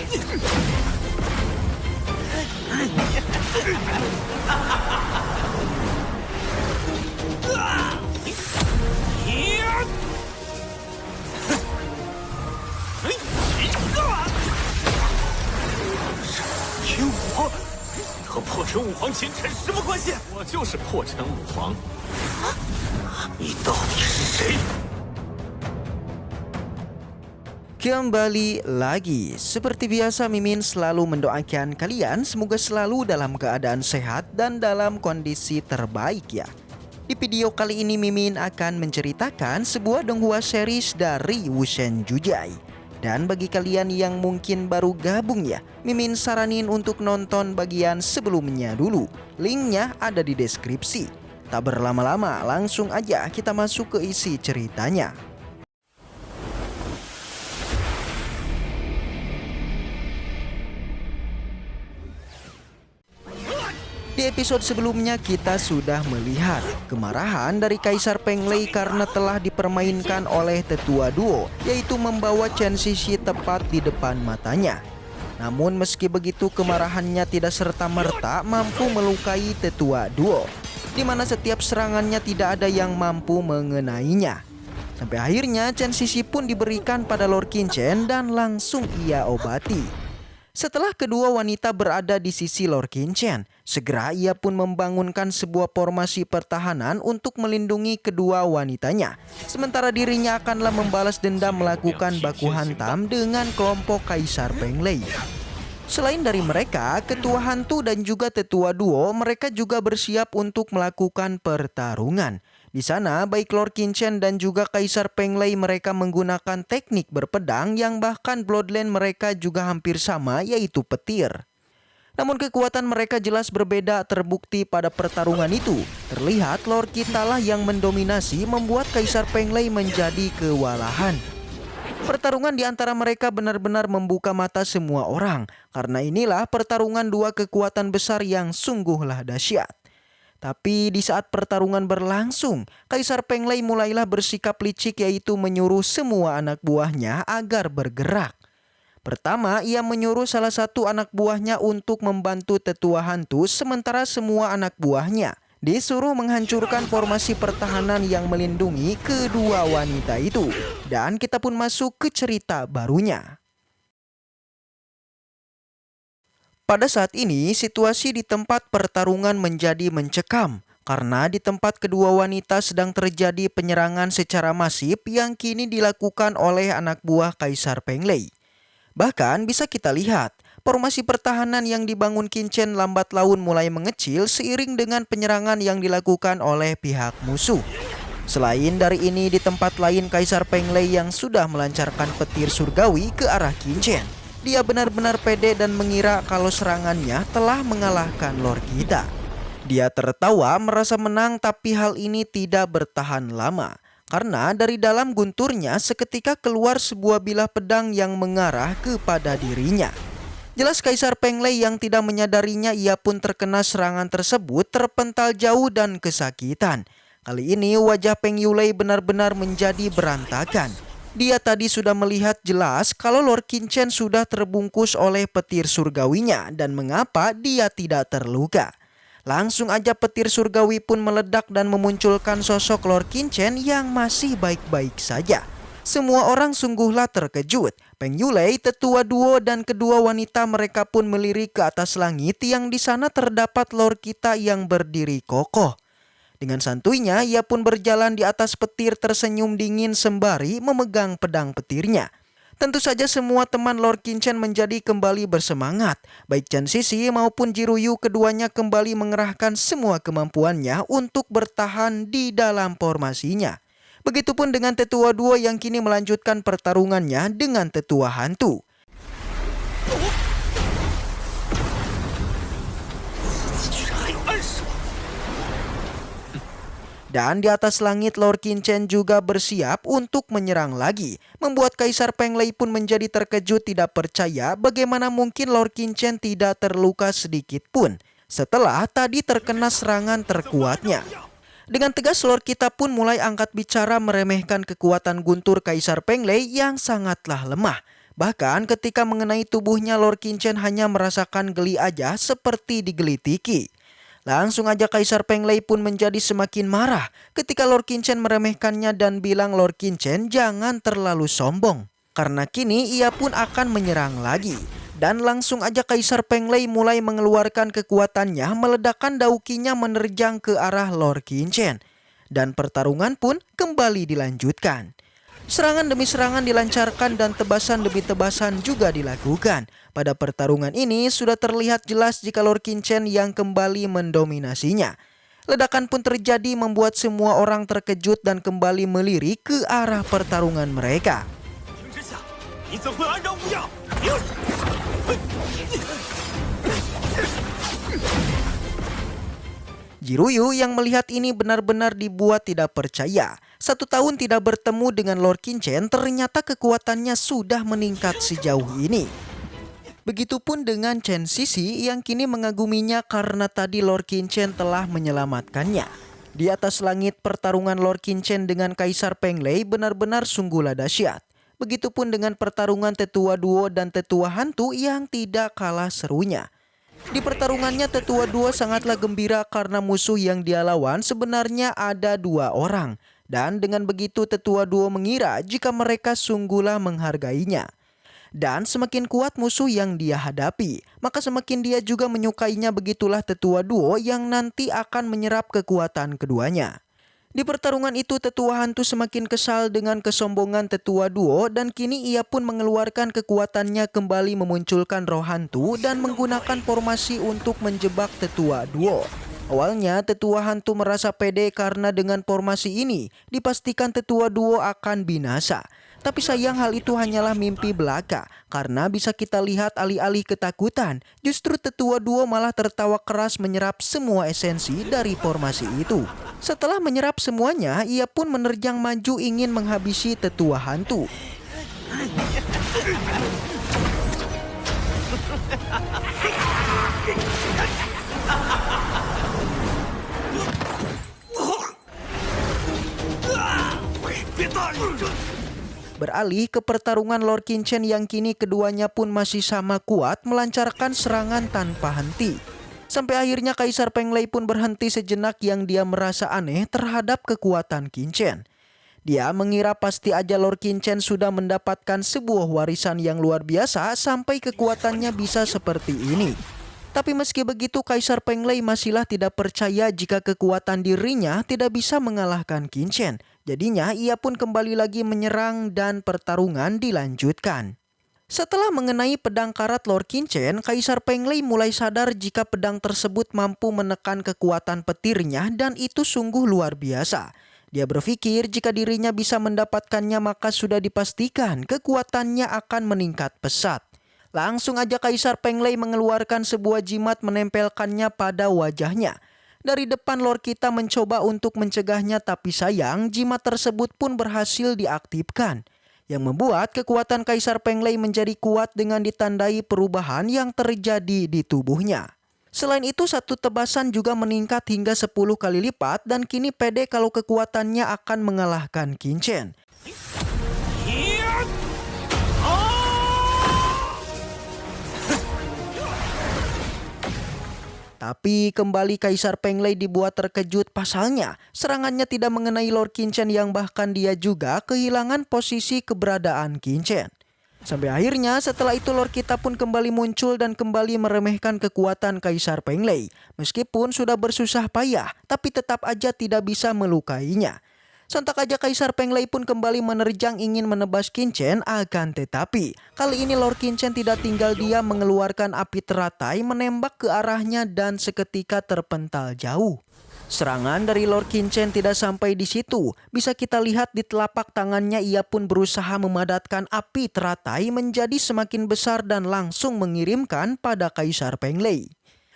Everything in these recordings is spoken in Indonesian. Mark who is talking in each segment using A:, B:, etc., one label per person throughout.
A: 天武皇和破城武皇秦晨什么关系？
B: 我就是破城武皇。
A: 你到底是谁？
C: Kembali lagi, seperti biasa Mimin selalu mendoakan kalian semoga selalu dalam keadaan sehat dan dalam kondisi terbaik ya. Di video kali ini Mimin akan menceritakan sebuah donghua series dari Wuxen Jujai. Dan bagi kalian yang mungkin baru gabung ya, Mimin saranin untuk nonton bagian sebelumnya dulu. Linknya ada di deskripsi. Tak berlama-lama, langsung aja kita masuk ke isi ceritanya. Di episode sebelumnya kita sudah melihat kemarahan dari Kaisar Peng Lei karena telah dipermainkan oleh tetua duo, yaitu membawa Chen Xixi tepat di depan matanya. Namun meski begitu kemarahannya tidak serta-merta mampu melukai tetua duo, di mana setiap serangannya tidak ada yang mampu mengenainya. Sampai akhirnya Chen Xixi pun diberikan pada Lord Qinchen dan langsung ia obati. Setelah kedua wanita berada di sisi Lord Qinchen, segera ia pun membangunkan sebuah formasi pertahanan untuk melindungi kedua wanitanya. Sementara dirinya akanlah membalas dendam melakukan baku hantam dengan kelompok Kaisar Peng Lei. Selain dari mereka, ketua hantu dan juga tetua duo, mereka juga bersiap untuk melakukan pertarungan. Di sana, baik Lord Qinchen dan juga Kaisar Peng Lei mereka menggunakan teknik berpedang yang bahkan bloodline mereka juga hampir sama, yaitu petir. Namun kekuatan mereka jelas berbeda terbukti pada pertarungan itu. Terlihat Lord kita lah yang mendominasi membuat Kaisar Peng Lei menjadi kewalahan. Pertarungan di antara mereka benar-benar membuka mata semua orang. Karena inilah pertarungan dua kekuatan besar yang sungguhlah dahsyat. Tapi di saat pertarungan berlangsung, Kaisar Peng Lei mulailah bersikap licik, yaitu menyuruh semua anak buahnya agar bergerak. Pertama, ia menyuruh salah satu anak buahnya untuk membantu tetua hantu, sementara semua anak buahnya disuruh menghancurkan formasi pertahanan yang melindungi kedua wanita itu. Dan kita pun masuk ke cerita barunya. Pada saat ini, situasi di tempat pertarungan menjadi mencekam karena di tempat kedua wanita sedang terjadi penyerangan secara masif yang kini dilakukan oleh anak buah Kaisar Peng Lei. Bahkan bisa kita lihat, formasi pertahanan yang dibangun Qinchen lambat laun mulai mengecil seiring dengan penyerangan yang dilakukan oleh pihak musuh. Selain dari ini, di tempat lain Kaisar Peng Lei yang sudah melancarkan petir surgawi ke arah Qinchen. Dia benar-benar pede dan mengira kalau serangannya telah mengalahkan Lord kita. Dia tertawa merasa menang, tapi hal ini tidak bertahan lama. Karena dari dalam gunturnya seketika keluar sebuah bilah pedang yang mengarah kepada dirinya. Jelas Kaisar Peng Lei yang tidak menyadarinya ia pun terkena serangan tersebut terpental jauh dan kesakitan. Kali ini wajah Peng Yulei benar-benar menjadi berantakan. Dia tadi sudah melihat jelas kalau Lord Qinchen sudah terbungkus oleh petir surgawinya dan mengapa dia tidak terluka. Langsung aja petir surgawi pun meledak dan memunculkan sosok Lord Qinchen yang masih baik-baik saja. Semua orang sungguhlah terkejut. Peng Yulei, tetua duo dan kedua wanita mereka pun melirik ke atas langit yang di sana terdapat Lord kita yang berdiri kokoh. Dengan santuinya, ia pun berjalan di atas petir tersenyum dingin sembari memegang pedang petirnya. Tentu saja semua teman Lord Qinchen menjadi kembali bersemangat. Baik Chen Xixi maupun Jiruyu, keduanya kembali mengerahkan semua kemampuannya untuk bertahan di dalam formasinya. Begitupun dengan tetua duo yang kini melanjutkan pertarungannya dengan tetua hantu. Dan di atas langit Lord Qinchen juga bersiap untuk menyerang lagi. Membuat Kaisar Peng Lei pun menjadi terkejut, tidak percaya bagaimana mungkin Lord Qinchen tidak terluka sedikit pun setelah tadi terkena serangan terkuatnya. Dengan tegas Lord kita pun mulai angkat bicara meremehkan kekuatan guntur Kaisar Peng Lei yang sangatlah lemah. Bahkan ketika mengenai tubuhnya, Lord Qingchen hanya merasakan geli aja seperti digelitiki. Langsung aja Kaisar Peng Lei pun menjadi semakin marah ketika Lord Qingchen meremehkannya dan bilang Lord Qingchen jangan terlalu sombong. Karena kini ia pun akan menyerang lagi. Dan langsung aja Kaisar Peng Lei mulai mengeluarkan kekuatannya, meledakkan daukinya menerjang ke arah Lord Qingchen. Dan pertarungan pun kembali dilanjutkan. Serangan demi serangan dilancarkan dan tebasan demi tebasan juga dilakukan. Pada pertarungan ini sudah terlihat jelas jika Lord Qingchen yang kembali mendominasinya. Ledakan pun terjadi membuat semua orang terkejut dan kembali melirik ke arah pertarungan mereka. Jiruyu yang melihat ini benar-benar dibuat tidak percaya. 1 tahun tidak bertemu dengan Lord Qingchen, ternyata kekuatannya sudah meningkat sejauh ini. Begitupun dengan Chen Sisi yang kini mengaguminya karena tadi Lord Qingchen telah menyelamatkannya. Di atas langit, pertarungan Lord Qingchen dengan Kaisar Peng Lei benar-benar sungguhlah dahsyat. Begitupun dengan pertarungan tetua duo dan tetua hantu yang tidak kalah serunya. Di pertarungannya tetua duo sangatlah gembira karena musuh yang dia lawan sebenarnya ada 2 orang. Dan dengan begitu tetua duo mengira jika mereka sungguhlah menghargainya. Dan semakin kuat musuh yang dia hadapi, maka semakin dia juga menyukainya. Begitulah tetua duo yang nanti akan menyerap kekuatan keduanya. Di pertarungan itu tetua hantu semakin kesal dengan kesombongan tetua duo dan kini ia pun mengeluarkan kekuatannya, kembali memunculkan roh hantu dan menggunakan formasi untuk menjebak tetua duo. Awalnya tetua hantu merasa pede karena dengan formasi ini dipastikan tetua duo akan binasa. Tapi sayang hal itu hanyalah mimpi belaka karena bisa kita lihat alih-alih ketakutan, justru tetua duo malah tertawa keras menyerap semua esensi dari formasi itu. Setelah menyerap semuanya, ia pun menerjang maju ingin menghabisi tetua hantu. Beralih ke pertarungan Lord Qingchen yang kini keduanya pun masih sama kuat melancarkan serangan tanpa henti. Sampai akhirnya Kaisar Peng Lei pun berhenti sejenak yang dia merasa aneh terhadap kekuatan Qingchen. Dia mengira pasti aja Lord Qingchen sudah mendapatkan sebuah warisan yang luar biasa sampai kekuatannya bisa seperti ini. Tapi meski begitu Kaisar Peng Lei masihlah tidak percaya jika kekuatan dirinya tidak bisa mengalahkan Qingchen. Jadinya ia pun kembali lagi menyerang dan pertarungan dilanjutkan. Setelah mengenai pedang karat Lord Qingchen, Kaisar Peng Lei mulai sadar jika pedang tersebut mampu menekan kekuatan petirnya dan itu sungguh luar biasa. Dia berpikir jika dirinya bisa mendapatkannya maka sudah dipastikan kekuatannya akan meningkat pesat. Langsung aja Kaisar Peng Lei mengeluarkan sebuah jimat menempelkannya pada wajahnya. Dari depan Lord kita mencoba untuk mencegahnya, tapi sayang jimat tersebut pun berhasil diaktifkan. Yang membuat kekuatan Kaisar Peng Lei menjadi kuat dengan ditandai perubahan yang terjadi di tubuhnya. Selain itu satu tebasan juga meningkat hingga 10 kali lipat dan kini pede kalau kekuatannya akan mengalahkan Qingchen. Tapi kembali Kaisar Peng Lei dibuat terkejut, pasalnya serangannya tidak mengenai Lord Qingchen yang bahkan dia juga kehilangan posisi keberadaan Qingchen. Sampai akhirnya setelah itu Lord kita pun kembali muncul dan kembali meremehkan kekuatan Kaisar Peng Lei. Meskipun sudah bersusah payah, tapi tetap aja tidak bisa melukainya. Sontak aja Kaisar Peng Lei pun kembali menerjang ingin menebas Qingchen, akan tetapi kali ini Lord Qingchen tidak tinggal diam, mengeluarkan api teratai menembak ke arahnya dan seketika terpental jauh. Serangan dari Lord Qingchen tidak sampai di situ. Bisa kita lihat di telapak tangannya ia pun berusaha memadatkan api teratai menjadi semakin besar dan langsung mengirimkan pada Kaisar Peng Lei.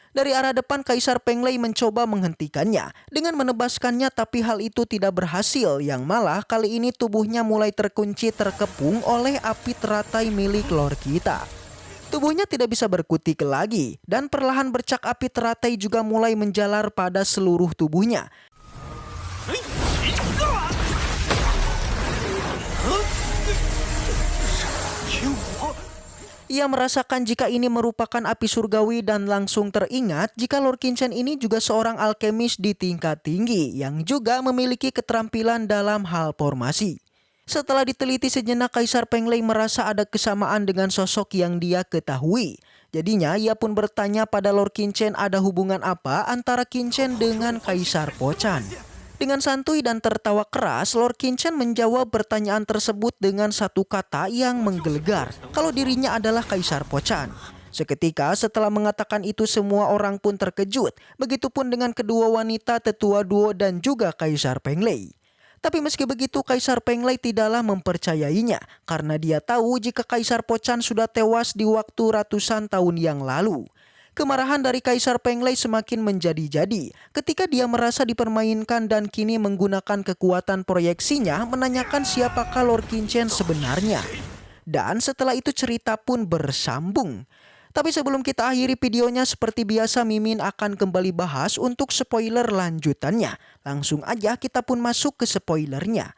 C: Dari arah depan Kaisar Peng Lei mencoba menghentikannya dengan menebaskannya, tapi hal itu tidak berhasil, yang malah kali ini tubuhnya mulai terkunci terkepung oleh api teratai milik Lord kita. Tubuhnya tidak bisa berkutik lagi dan perlahan bercak api teratai juga mulai menjalar pada seluruh tubuhnya. Ia merasakan jika ini merupakan api surgawi dan langsung teringat jika Lord Qichen ini juga seorang alkemis di tingkat tinggi yang juga memiliki keterampilan dalam hal formasi. Setelah diteliti sejenak, Kaisar Penglei merasa ada kesamaan dengan sosok yang dia ketahui. Jadinya ia pun bertanya pada Lord Qichen ada hubungan apa antara Qichen dengan Kaisar Po-chan. Dengan santuy dan tertawa keras, Lord Qichen menjawab pertanyaan tersebut dengan satu kata yang menggelegar, kalau dirinya adalah Kaisar Po-chan. Seketika setelah mengatakan itu, semua orang pun terkejut. Begitupun dengan kedua wanita tetua duo dan juga Kaisar Penglei. Tapi meski begitu, Kaisar Penglei tidaklah mempercayainya karena dia tahu jika Kaisar Po-chan sudah tewas di waktu ratusan tahun yang lalu. Kemarahan dari Kaisar Penglei semakin menjadi-jadi ketika dia merasa dipermainkan dan kini menggunakan kekuatan proyeksinya menanyakan siapakah Lord Qichen sebenarnya. Dan setelah itu cerita pun bersambung. Tapi sebelum kita akhiri videonya, seperti biasa Mimin akan kembali bahas untuk spoiler lanjutannya. Langsung aja kita pun masuk ke spoilernya.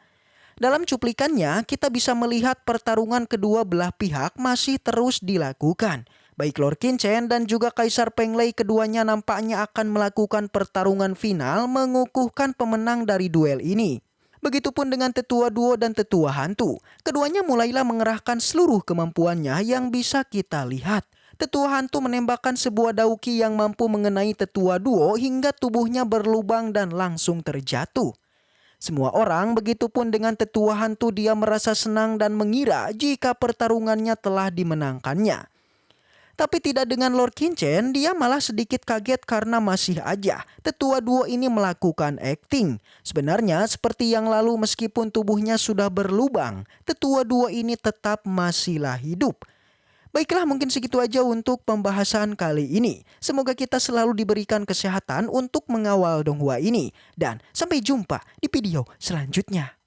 C: Dalam cuplikannya kita bisa melihat pertarungan kedua belah pihak masih terus dilakukan. Baik Lord Qichen dan juga Kaisar Penglei, keduanya nampaknya akan melakukan pertarungan final mengukuhkan pemenang dari duel ini. Begitupun dengan tetua duo dan tetua hantu. Keduanya mulailah mengerahkan seluruh kemampuannya yang bisa kita lihat. Tetua hantu menembakkan sebuah dauki yang mampu mengenai tetua duo hingga tubuhnya berlubang dan langsung terjatuh. Semua orang, begitupun dengan tetua hantu, dia merasa senang dan mengira jika pertarungannya telah dimenangkannya. Tapi tidak dengan Lord Qichen, dia malah sedikit kaget karena masih aja tetua duo ini melakukan acting. Sebenarnya seperti yang lalu, meskipun tubuhnya sudah berlubang, tetua duo ini tetap masihlah hidup. Baiklah, mungkin segitu aja untuk pembahasan kali ini. Semoga kita selalu diberikan kesehatan untuk mengawal donghua ini. Dan sampai jumpa di video selanjutnya.